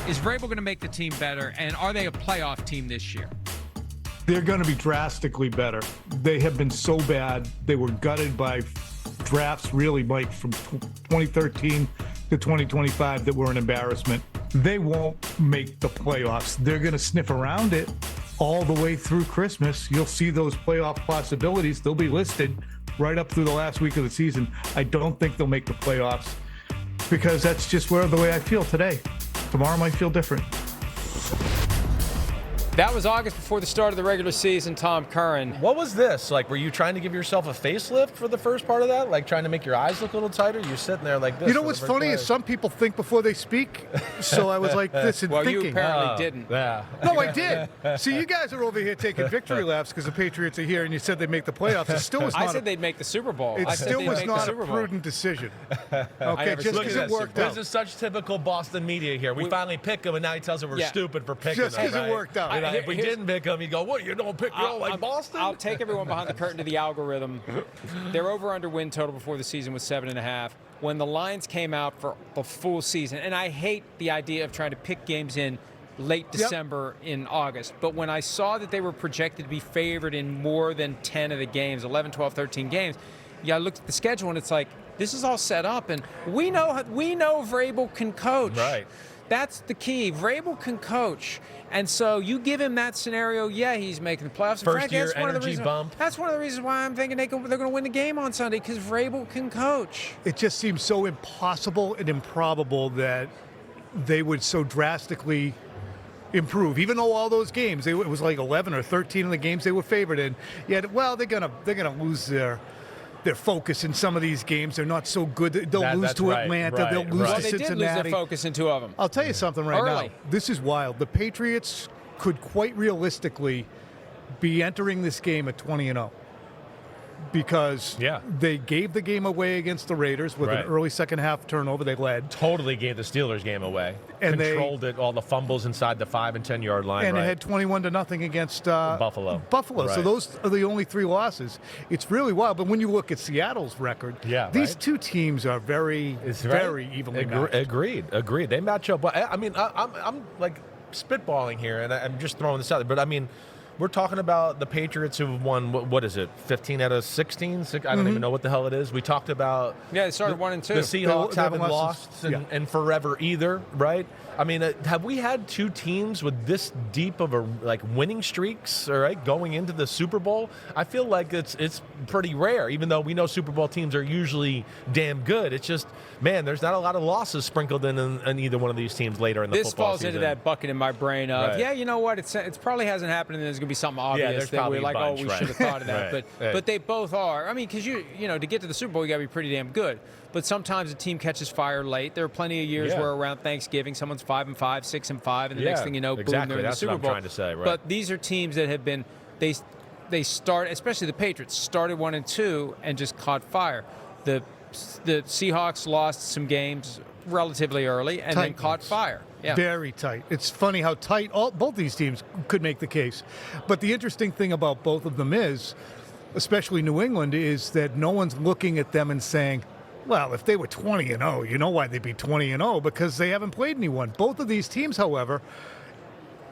Is Vrabel going to make the team better, and are they a playoff team this year? They're going to be drastically better. They have been so bad. They were gutted by drafts, really, Mike, from 2013 to 2025 that were an embarrassment. They won't make the playoffs. They're going to sniff around it all the way through Christmas. You'll see those playoff possibilities. They'll be listed right up through the last week of the season. I don't think they'll make the playoffs because that's just the way I feel today. Tomorrow might feel different. That was August before the start of the regular season, Tom Curran. What was this? Like, were you trying to give yourself a facelift for the first part of that? Like, trying to make your eyes look a little tighter? You're sitting there like this. You know what's funny is some people think before they speak. So I was like this and thinking. Well, you apparently didn't. Yeah. No, I did. See, you guys are over here taking victory laps because the Patriots are here and you said they'd make the playoffs. It still was not I said they'd make the Super Bowl. It still was not a prudent decision. Okay, just because it worked out. This is such typical Boston media here. We finally pick him, and now he tells us we're stupid for picking him. Just because it worked out. If we didn't pick him, you go, what, you don't pick like Boston? I'll take everyone behind the curtain to the algorithm. Their over-under win total before the season was 7.5. When the lines came out for the full season, and I hate the idea of trying to pick games in late December in August, but when I saw that they were projected to be favored in more than 10 of the games, 11, 12, 13 games, I looked at the schedule and it's like, this is all set up, and we know Vrabel can coach. Right. That's the key. Vrabel can coach. And so you give him that scenario, he's making the playoffs. First year energy bump. That's one of the reasons why I'm thinking they're going to win the game on Sunday, because Vrabel can coach. It just seems so impossible and improbable that they would so drastically improve. Even though all those games, it was like 11 or 13 of the games they were favored in. Yet, well, they're gonna lose their focus in some of these games. They're not so good. They'll lose to Atlanta. They'll lose to Cincinnati. They did lose their focus in 2 of them. I'll tell you something right now. This is wild. The Patriots could quite realistically be entering this game at 20-0 because they gave the game away against the Raiders with an early second half turnover. They led. Totally gave the Steelers game away. And controlled it, all the fumbles inside the 5 and 10 yard line. And they had 21-0 against Buffalo. Right. So those are the only 3 losses. It's really wild. But when you look at Seattle's record, these 2 teams are very evenly matched. Agreed. They match up well. I mean, I'm like spitballing here, and I'm just throwing this out there. But I mean, we're talking about the Patriots who've won, what is it, 15 out of 16? I don't even know what the hell it is. We talked about... Yeah, they started 1 and 2. The Seahawks haven't lost in forever either, right? I mean, have we had 2 teams with this deep of a winning streaks, all right, going into the Super Bowl? I feel like it's pretty rare, even though we know Super Bowl teams are usually damn good. It's just, man, there's not a lot of losses sprinkled in either one of these teams later in the football season. This falls into that bucket in my brain of, you know what, it probably hasn't happened, and there's going to be something obvious that we're like, we should have thought of that. But they both are. I mean, because you know, to get to the Super Bowl, you got to be pretty damn good. But sometimes a team catches fire late. There are plenty of years where around Thanksgiving, someone's 5-5, 6-5, and the next thing you know, boom, they're in the Super Bowl. That's what I'm trying to say, right? But these are teams that have been, they start, especially the Patriots, started 1 and 2 and just caught fire. The Seahawks lost some games relatively early and then caught fire. Yeah. Very tight. It's funny how tight both these teams could make the case. But the interesting thing about both of them is, especially New England, is that no one's looking at them and saying, well, if they were 20-0, you know why they'd be 20-0, because they haven't played anyone. Both of these teams, however,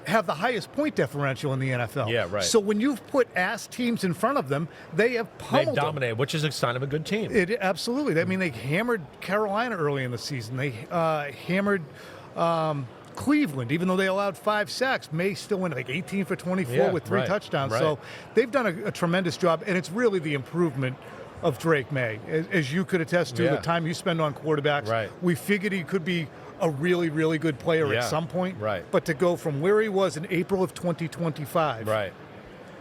have the highest point differential in the NFL. Yeah, right. So when you've put ass teams in front of them, they have pummeled They dominated, which is a sign of a good team. Absolutely. I mean, they hammered Carolina early in the season. They hammered Cleveland, even though they allowed 5 sacks. May still went like 18 for 24 with 3 touchdowns. So they've done a tremendous job, and it's really the improvement of Drake May. As you could attest to, the time you spend on quarterbacks, we figured he could be a really, really good player at some point. But to go from where he was in April of 2025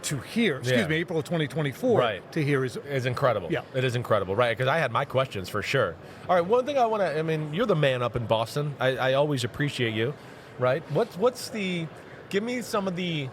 to here, April of 2024 to here is incredible. Yeah. It is incredible, right? Because I had my questions for sure. All right, one thing I want to, I mean, you're the man up in Boston. I always appreciate you, right? Give me some of the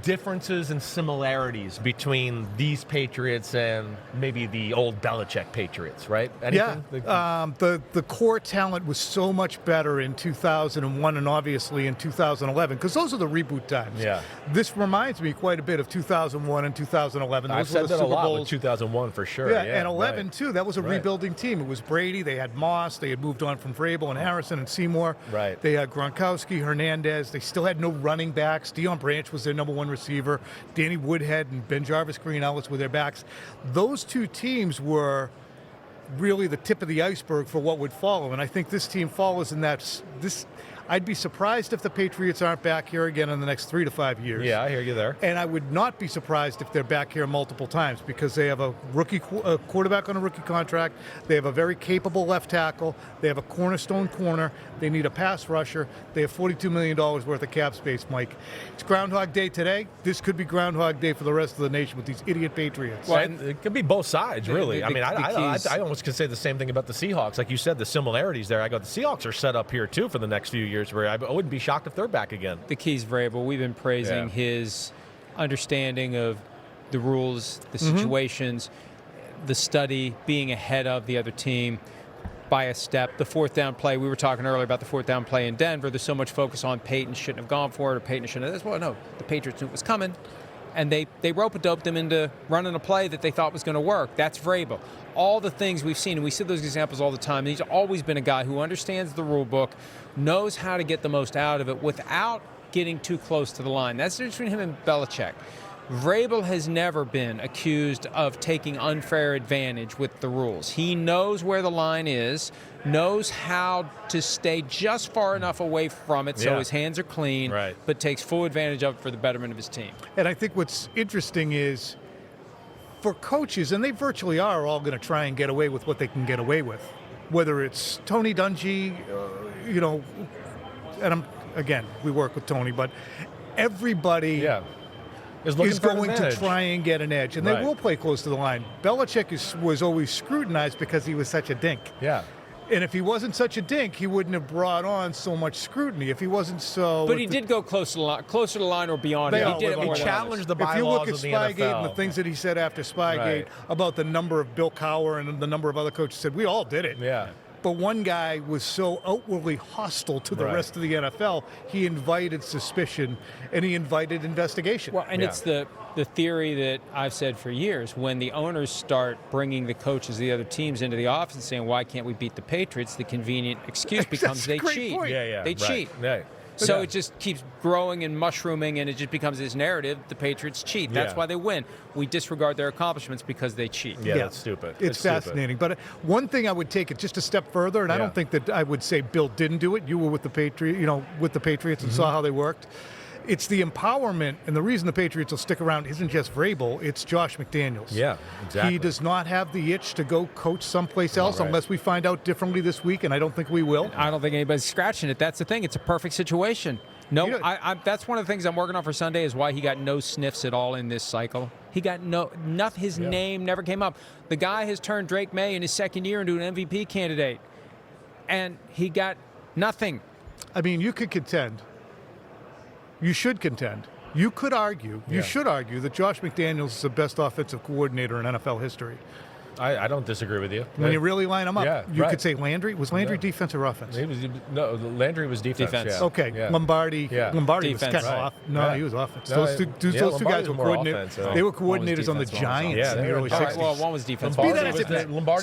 differences and similarities between these Patriots and maybe the old Belichick Patriots, right? Anything? Yeah. The core talent was so much better in 2001 and obviously in 2011 because those are the reboot times. Yeah. This reminds me quite a bit of 2001 and 2011. Those I've were said the that a Super lot Bowls. with 2001 for sure. Yeah, Yeah, and 11 right. too. That was a Right. rebuilding team. It was Brady. They had Moss. They had moved on from Vrabel and Harrison and Seymour. Right. They had Gronkowski, Hernandez. They still had no running backs. Deion Branch was their number one receiver. Danny Woodhead and Ben Jarvis Green Ellis were their backs. Those two teams were really the tip of the iceberg for what would follow. And I think this team follows in that. I'd be surprised if the Patriots aren't back here again in the next 3 to 5 years. Yeah, I hear you there. And I would not be surprised if they're back here multiple times because they have a rookie quarterback on a rookie contract. They have a very capable left tackle. They have a cornerstone corner. They need a pass rusher. They have $42 million worth of cap space, Mike. It's Groundhog Day today. This could be Groundhog Day for the rest of the nation with these idiot Patriots. Well, it could be both sides, really. I keys- almost could say the same thing about the Seahawks. Like you said, the similarities there. I go, the Seahawks are set up here, too, for the next few years, where I wouldn't be shocked if they're back again. The key's Vrabel. We've been praising his understanding of the rules, the situations, the study, being ahead of the other team by a step. The fourth down play, we were talking earlier about the fourth down play in Denver. There's so much focus on Peyton shouldn't have gone for it or Peyton shouldn't have. Well, no, the Patriots knew it was coming. And they rope-a-doped him into running a play that they thought was going to work. That's Vrabel. All the things we've seen, and we see those examples all the time. He's always been a guy who understands the rule book, knows how to get the most out of it without getting too close to the line. That's the difference between him and Belichick. Vrabel has never been accused of taking unfair advantage with the rules. He knows where the line is, knows how to stay just far enough away from it so his hands are clean, but takes full advantage of it for the betterment of his team. And I think what's interesting is for coaches, and they virtually are all going to try and get away with what they can get away with, whether it's Tony Dungy, and again, we work with Tony, but everybody is going to try and get an edge, and they will play close to the line. Belichick was always scrutinized because he was such a dink. Yeah. And if he wasn't such a dink, he wouldn't have brought on so much scrutiny. If he wasn't so... But he did go closer to the line or beyond it. He did it more He than challenged the If bylaws you look at of the Spygate NFL. and the things that he said after Spygate about the number of Bill Cowher and the number of other coaches said, we all did it. Yeah. But one guy was so outwardly hostile to the rest of the NFL, he invited suspicion and he invited investigation. Well, and it's the theory that I've said for years. When the owners start bringing the coaches of the other teams into the office and saying, why can't we beat the Patriots? The convenient excuse becomes they cheat. Point. They cheat. Yeah. So it just keeps growing and mushrooming, and it just becomes this narrative, the Patriots cheat. That's why they win. We disregard their accomplishments because they cheat. Yeah, that's stupid. It's fascinating. But one thing I would take it just a step further, and I don't think that I would say Bill didn't do it. You were with the Patriots and saw how they worked. It's the empowerment, and the reason the Patriots will stick around isn't just Vrabel, it's Josh McDaniels. Yeah, exactly. He does not have the itch to go coach someplace else unless we find out differently this week, and I don't think we will. I don't think anybody's scratching it. That's the thing. It's a perfect situation. No, that's one of the things I'm working on for Sunday is why he got no sniffs at all in this cycle. He got nothing. His name never came up. The guy has turned Drake May in his second year into an MVP candidate, and he got nothing. I mean, you could contend. You should contend. You could argue. You should argue that Josh McDaniels is the best offensive coordinator in NFL history. I don't disagree with you. When you really line them up, you right. could say Landry. Was Landry defense or offense? Landry was defense. Yeah. Okay, Yeah. Lombardi was kind of off. No, he was offense. Those two guys were coordinators. They were coordinators on the Giants in the early 60s. Well, one was defense. Lombardi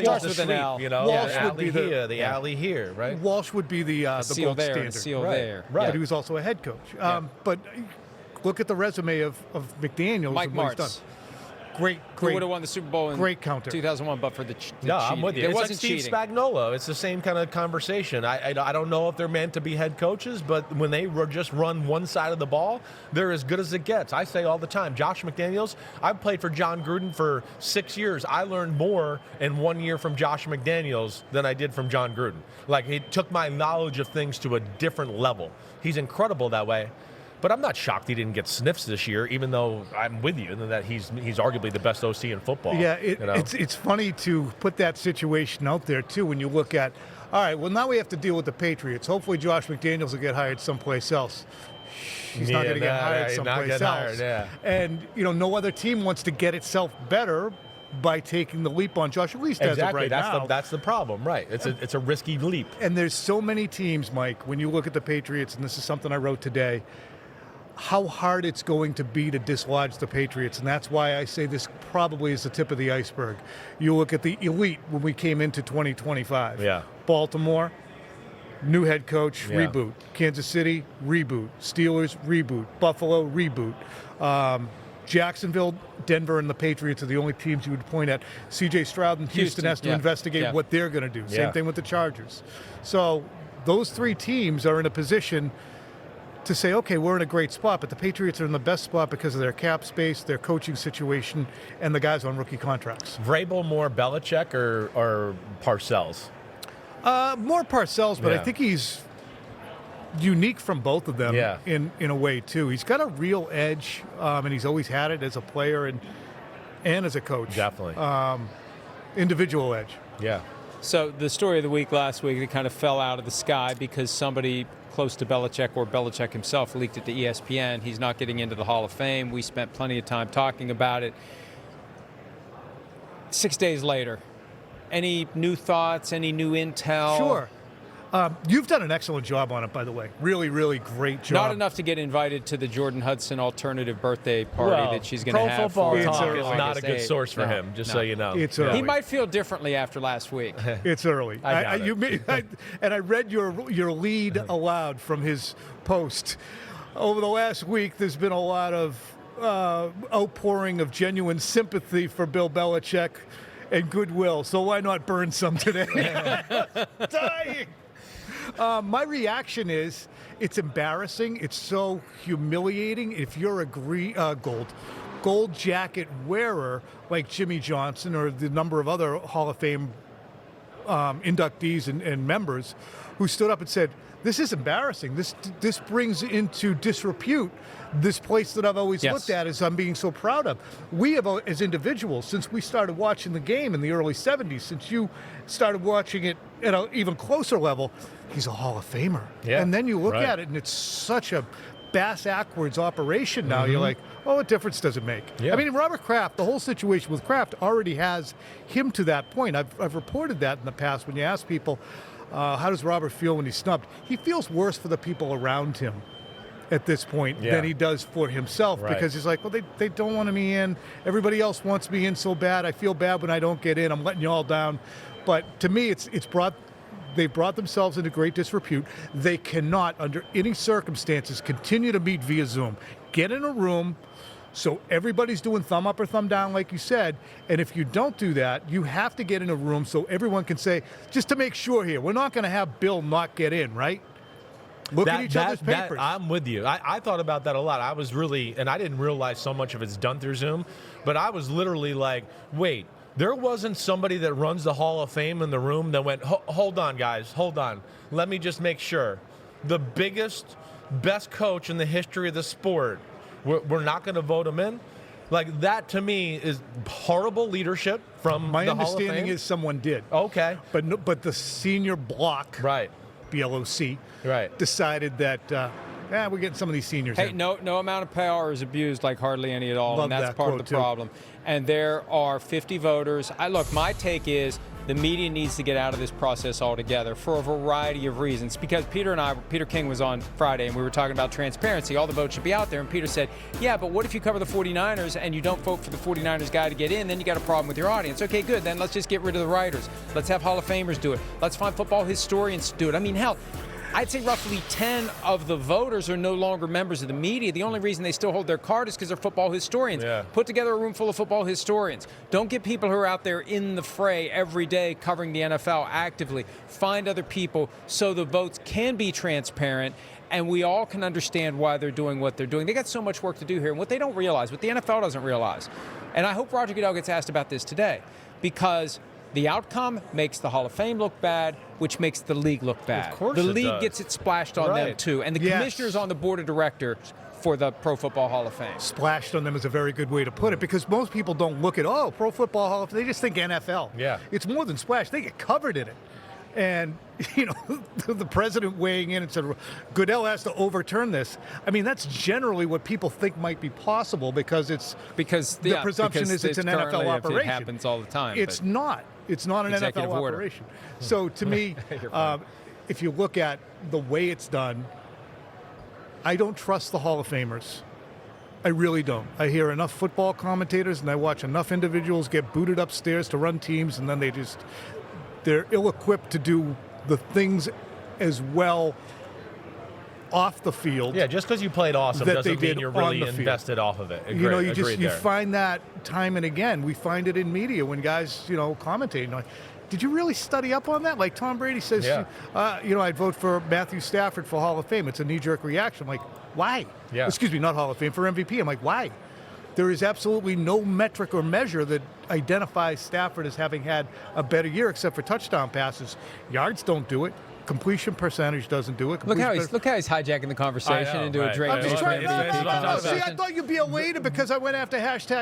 was the with an L. sweep, Walsh the would be alley here, the alley here, right? Walsh would be the seal gold there, standard. the seal Right. there. Right. But he was also a head coach. But look at the resume of McDaniels. Mike and what he's Martz. done. Great. Who would have won the Super Bowl in great counter. 2001, but for the No, I'm cheating. with you. There It's like wasn't Steve cheating. Spagnuolo. It's the same kind of conversation. I don't know if they're meant to be head coaches, but when they just run one side of the ball, they're as good as it gets. I say all the time, Josh McDaniels, I've played for John Gruden for 6 years. I learned more in 1 year from Josh McDaniels than I did from John Gruden. Like, it took my knowledge of things to a different level. He's incredible that way. But I'm not shocked he didn't get sniffs this year, even though I'm with you in that he's arguably the best OC in football. Yeah, it's funny to put that situation out there, too, when you look at all right, well, now we have to deal with the Patriots. Hopefully Josh McDaniels will get hired someplace else. He's not going to get hired someplace else. And, no other team wants to get itself better by taking the leap on Josh, at least as of right now. That's the problem, right? It's a risky leap. And there's so many teams, Mike, when you look at the Patriots, and this is something I wrote today, how hard it's going to be to dislodge the Patriots. And that's why I say this probably is the tip of the iceberg. You look at the elite when we came into 2025. Yeah. Baltimore, new head coach, reboot. Kansas City, reboot. Steelers, reboot. Buffalo, reboot. Jacksonville, Denver, and the Patriots are the only teams you would point at. C.J. Stroud and Houston has to investigate what they're going to do. Same thing with the Chargers. So those three teams are in a position to say, okay, we're in a great spot, but the Patriots are in the best spot because of their cap space, their coaching situation, and the guys on rookie contracts. Vrabel more Belichick or Parcells? More Parcells, but I think he's unique from both of them in a way, too. He's got a real edge, and he's always had it as a player and as a coach. Definitely. Individual edge. Yeah. So the story of the week last week, it kind of fell out of the sky because somebody close to Belichick or Belichick himself leaked it to ESPN. He's not getting into the Hall of Fame. We spent plenty of time talking about it. 6 days later, any new thoughts, any new intel? Sure. You've done an excellent job on it, by the way. Really, really great job. Not enough to get invited to the Jordan Hudson alternative birthday party that she's going to have. Pro Football for Talk is not a good source for him, just so you know. It's early. He might feel differently after last week. It's early. And I read your lead aloud from his post. Over the last week, there's been a lot of outpouring of genuine sympathy for Bill Belichick and goodwill. So why not burn some today? Dying. My reaction is it's embarrassing. It's so humiliating. If you're a gold jacket wearer like Jimmy Johnson or the number of other Hall of Fame inductees and members who stood up and said, this is embarrassing. This brings into disrepute this place that I've always looked at as I'm being so proud of. We have, as individuals, since we started watching the game in the early 70s, since you started watching it at an even closer level, he's a Hall of Famer. Yeah, and then you look at it, and it's such a bass-ackwards operation now. You're like, oh, what difference does it make? Yeah. I mean, Robert Kraft, the whole situation with Kraft already has him to that point. I've reported that in the past when you ask people, how does Robert feel when he's snubbed? He feels worse for the people around him at this point than he does for himself because he's like, well, they don't want me in. Everybody else wants me in so bad. I feel bad when I don't get in. I'm letting you all down. But to me, they've brought themselves into great disrepute. They cannot, under any circumstances, continue to meet via Zoom. Get in a room so everybody's doing thumb up or thumb down, like you said. And if you don't do that, you have to get in a room so everyone can say, just to make sure here, we're not going to have Bill not get in, right? Look at each other's papers. I'm with you. I thought about that a lot. I was really, and I didn't realize so much of it's done through Zoom, but I was literally like, wait, there wasn't somebody that runs the Hall of Fame in the room that went, hold on, guys, hold on. Let me just make sure. The biggest, best coach in the history of the sport, we're not going to vote him in? Like, that to me is horrible leadership from My the Hall of understanding Fame. is someone did. Okay. But the senior block, BLOC, decided that we're getting some of these seniors in. No amount of power is abused like hardly any at all, and that's part of the problem. And there are 50 voters. My take is the media needs to get out of this process altogether for a variety of reasons. Because Peter King was on Friday, and we were talking about transparency. All the votes should be out there. And Peter said, yeah, but what if you cover the 49ers and you don't vote for the 49ers guy to get in? Then you got a problem with your audience. Okay, good. Then let's just get rid of the writers. Let's have Hall of Famers do it. Let's find football historians to do it. I mean, hell, I'd say roughly 10 of the voters are no longer members of the media. The only reason they still hold their card is because they're football historians. Yeah. Put together a room full of football historians. Don't get people who are out there in the fray every day covering the NFL actively. Find other people so the votes can be transparent and we all can understand why they're doing what they're doing. They got so much work to do here. And what they don't realize, what the NFL doesn't realize, and I hope Roger Goodell gets asked about this today, because the outcome makes the Hall of Fame look bad, which makes the league look bad. Of course the it league does. gets it splashed on them, too. And the commissioner's on the board of directors for the Pro Football Hall of Fame. Splashed on them is a very good way to put it, because most people don't look at, Pro Football Hall of Fame. They just think NFL. Yeah. It's more than splash. They get covered in it. And, the president weighing in and said, Goodell has to overturn this. I mean, that's generally what people think might be possible because the presumption is it's an NFL operation. It happens all the time. It's not. It's not an NFL operation. So to me, if you look at the way it's done, I don't trust the Hall of Famers. I really don't. I hear enough football commentators and I watch enough individuals get booted upstairs to run teams, and then they're ill-equipped to do the things as well off the field. Yeah, just because you played awesome doesn't mean you're really invested off of it. You find that time and again. We find it in media when guys, commentating. Like, did you really study up on that? Like Tom Brady says, I'd vote for Matthew Stafford for Hall of Fame. It's a knee-jerk reaction. I'm like, why? Yeah. Excuse me, not Hall of Fame, for MVP. I'm like, why? There is absolutely no metric or measure that identifies Stafford as having had a better year except for touchdown passes. Yards don't do it. Completion percentage doesn't do it. Look how he's hijacking the conversation into a Drake. I'm just trying. No. See, I thought you'd be elated because I went after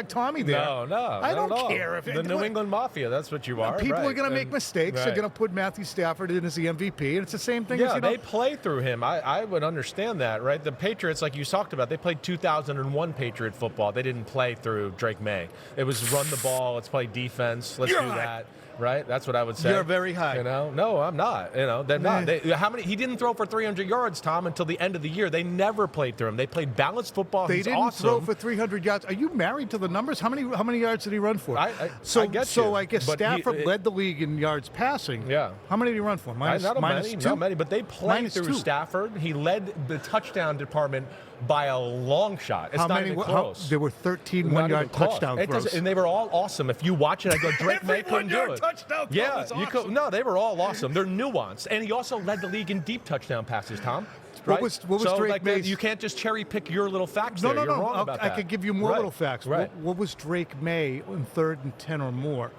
#Tommy there. No, I don't care if the New England Mafia. That's what you are. People are going to make mistakes. They're going to put Matthew Stafford in as the MVP, and it's the same thing. Yeah, they play through him. I would understand that, right? The Patriots, like you talked about, they played 2001 Patriot football. They didn't play through Drake May. It was run the ball. Let's play defense. Let's do that. Right, that's what I would say. You're very high. No, I'm not. They're not. How many? He didn't throw for 300 yards, Tom, until the end of the year. They never played through him. They played balanced football. They didn't throw for 300 yards. Are you married to the numbers? How many yards did he run for? I guess Stafford led the league in yards passing. Yeah. How many did he run for? Minus two. Not many, but they played through Stafford. He led the touchdown department by a long shot. It's not even close. There were 13 one-yard touchdown throws. And they were all awesome. If you watch it, I go, Drake May couldn't do it. Touchdown throw was awesome. No, they were all awesome. They're nuanced. And he also led the league in deep touchdown passes, Tom. Right? What was Drake May's? You can't just cherry pick your little facts there. You're wrong about that. I could give you more little facts. Right. What was Drake May in 3rd and 10 or more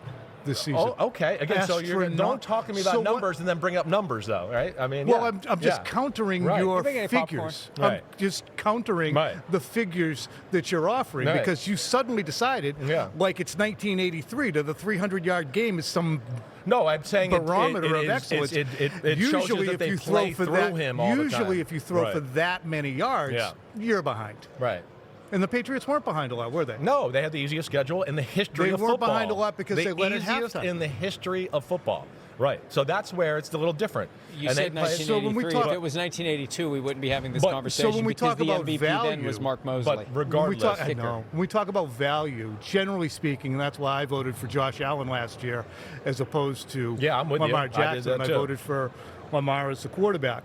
this season? Oh, okay. Again, so don't talk to me about numbers and then bring up numbers, though, right? I mean, I'm just countering your figures. Right. I'm just countering the figures that you're offering because you suddenly decided, like it's 1983, that the 300-yard game is some I'm saying barometer of excellence. It shows you that they play through him all the time. Usually, if you throw for that many yards, you're behind. Right. And the Patriots weren't behind a lot, were they? No, they had the easiest schedule in the history of football. They weren't behind a lot because they led at halftime. The easiest in the history of football. Right. So that's where it's a little different. You said 1983. If it was 1982, we wouldn't be having this conversation. So when we talk about MVP value, then was Mark Mosley. But regardless, when we talk about value, generally speaking, and that's why I voted for Josh Allen last year, as opposed to I'm with Lamar Jackson. I voted for Lamar as the quarterback.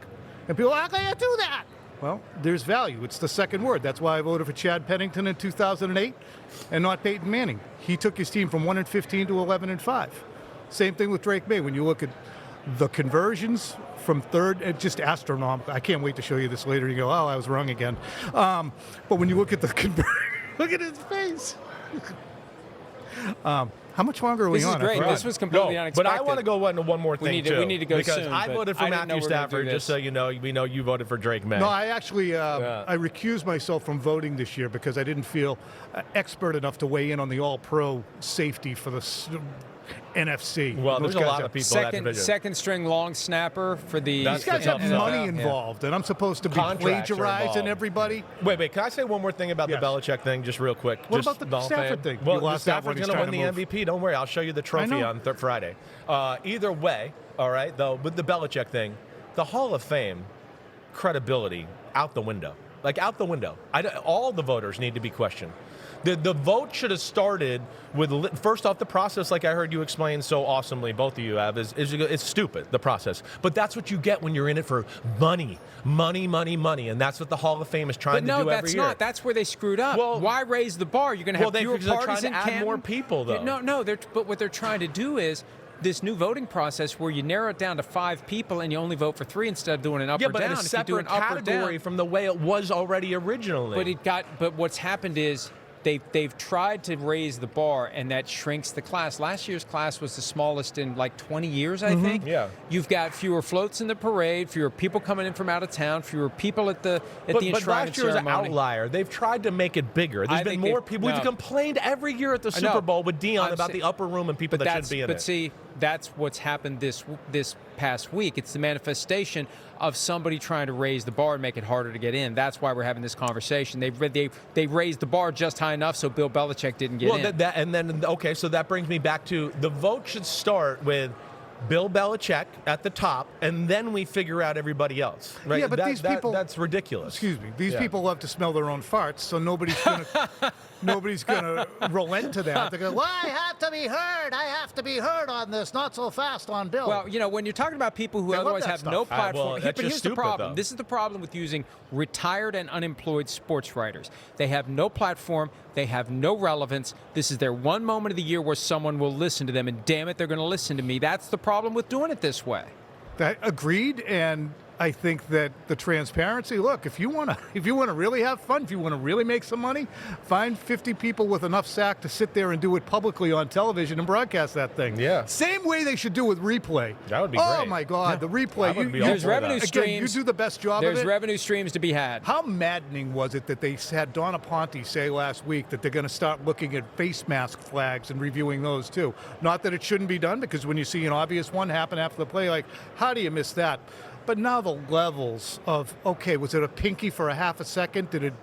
And people are like, how can you do that? Well, there's value. It's the second word. That's why I voted for Chad Pennington in 2008 and not Peyton Manning. He took his team from 1-15 to 11-5. Same thing with Drake May. When you look at the conversions from third, it's just astronomical. I can't wait to show you this later. You go, oh, I was wrong again. But when you look at the look at his face. How much longer are we on? This is great. This was completely unexpected. But I want to go into one more thing, we need to go because soon. I voted for Matthew Stafford, just so you know. We know you voted for Drake May. No, I actually I recused myself from voting this year because I didn't feel expert enough to weigh in on the All-Pro safety for the NFC. Well, there's a lot of people in that division. Second string long snapper for the. These guys have money involved, and I'm supposed to be plagiarizing everybody. Wait, can I say one more thing about the Belichick thing, just real quick? What about the Stafford thing? Well, Stafford's going to win the MVP. Don't worry, I'll show you the trophy on Friday. Either way, all right, though, with the Belichick thing, the Hall of Fame credibility out the window. Like, out the window. All the voters need to be questioned. The vote should have started with, first off, the process, like I heard you explain so awesomely, both of you have, is it's stupid, the process. But that's what you get when you're in it for money. And that's what the Hall of Fame is trying to do every year. No, that's not. That's where they screwed up. Well, why raise the bar? You're going to have fewer parties in Canton. Add more people, though. No, but what they're trying to do is this new voting process where you narrow it down to 5 people and you only vote for 3 instead of doing an up or down. Yeah, but in a separate category from the way it was already originally. But what's happened is they've tried to raise the bar, and that shrinks the class. Last year's class was the smallest in like 20 years, I think. Yeah. You've got fewer floats in the parade, fewer people coming in from out of town, fewer people at the enshrinement ceremony. But last year was an outlier. They've tried to make it bigger. There's been more people. We've complained every year at the Super Bowl with Dion about the upper room and people that shouldn't be in it. But see, that's what's happened this past week. It's the manifestation of somebody trying to raise the bar and make it harder to get in. That's why we're having this conversation. They raised the bar just high enough so Bill Belichick didn't get in. So that brings me back to the vote should start with Bill Belichick at the top, and then we figure out everybody else. Right? Yeah, but these people, that's ridiculous. Excuse me. These people love to smell their own farts, so nobody's gonna relent to that. They're going, well, I have to be heard. I have to be heard on this. Not so fast on Bill. Well, when you're talking about people who otherwise have no platform, that's but here's stupid, the problem. though. This is the problem with using retired and unemployed sports writers. They have no platform. They have no relevance. This is their one moment of the year where someone will listen to them, and damn it, they're going to listen to me. That's the problem with doing it this way. That agreed, and I think that the transparency. Look, if you want to really have fun, if you want to really make some money, find 50 people with enough sack to sit there and do it publicly on television and broadcast that thing. Yeah. Same way they should do with replay. That would be great. Oh my God, the replay. There's revenue again, streams. you do the best job of it. There's revenue streams to be had. How maddening was it that they had Donna Ponte say last week that they're going to start looking at face mask flags and reviewing those too? Not that it shouldn't be done, because when you see an obvious one happen after the play, like, how do you miss that? But now the levels of, okay, was it a pinky for a half a second? Did it,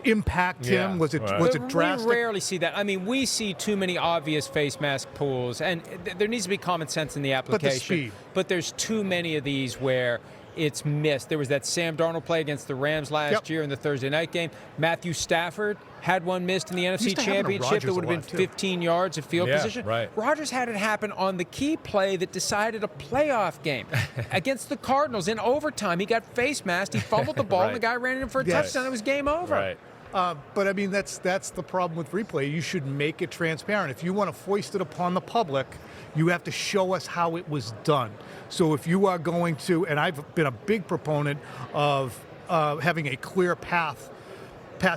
impact him? Was it drastic? We rarely see that. I mean, we see too many obvious face mask pulls, and there needs to be common sense in the application. But the speed. But there's too many of these where it's missed. There was that Sam Darnold play against the Rams last year in the Thursday night game. Matthew Stafford had one missed in the NFC Championship that would have been 15 yards of field position. Right. Rodgers had it happen on the key play that decided a playoff game against the Cardinals in overtime. He got face masked. He fumbled the ball, and the guy ran in for a touchdown. It was game over. Right. But I mean, that's the problem with replay. You should make it transparent. If you want to foist it upon the public, you have to show us how it was done. So if you are going to, and I've been a big proponent of having a clear pass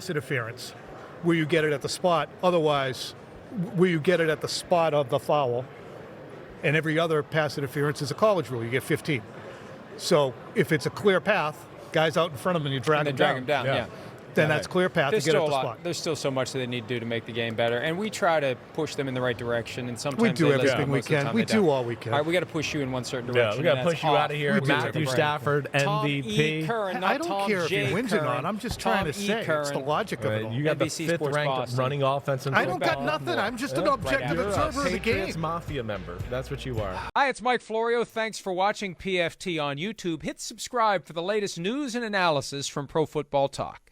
interference, where you get it at the spot. Otherwise, where you get it at the spot of the foul, and every other pass interference is a college rule. You get 15. So if it's a clear path, guys out in front of them, you drag them down. Yeah. Then that's clear path to get at the spot. There's still so much that they need to do to make the game better, and we try to push them in the right direction. And sometimes we do they everything listen, we most of the can. time We they do don't. all we can. All right, we got to push you in one certain direction. We got to push you out of here. We Matthew Stafford, Tom MVP. E. Curran, not I don't Tom care J. if he wins or Curran. not. I'm just Tom trying to E. say Curran. it's the logic of it all. You got NBC the Sports fifth-ranked Boston. running offensive. I don't got nothing. I'm just an objective observer of the Patriots game. Mafia member. That's what you are. Hi, it's Mike Florio. Thanks for watching PFT on YouTube. Hit subscribe for the latest news and analysis from Pro Football Talk.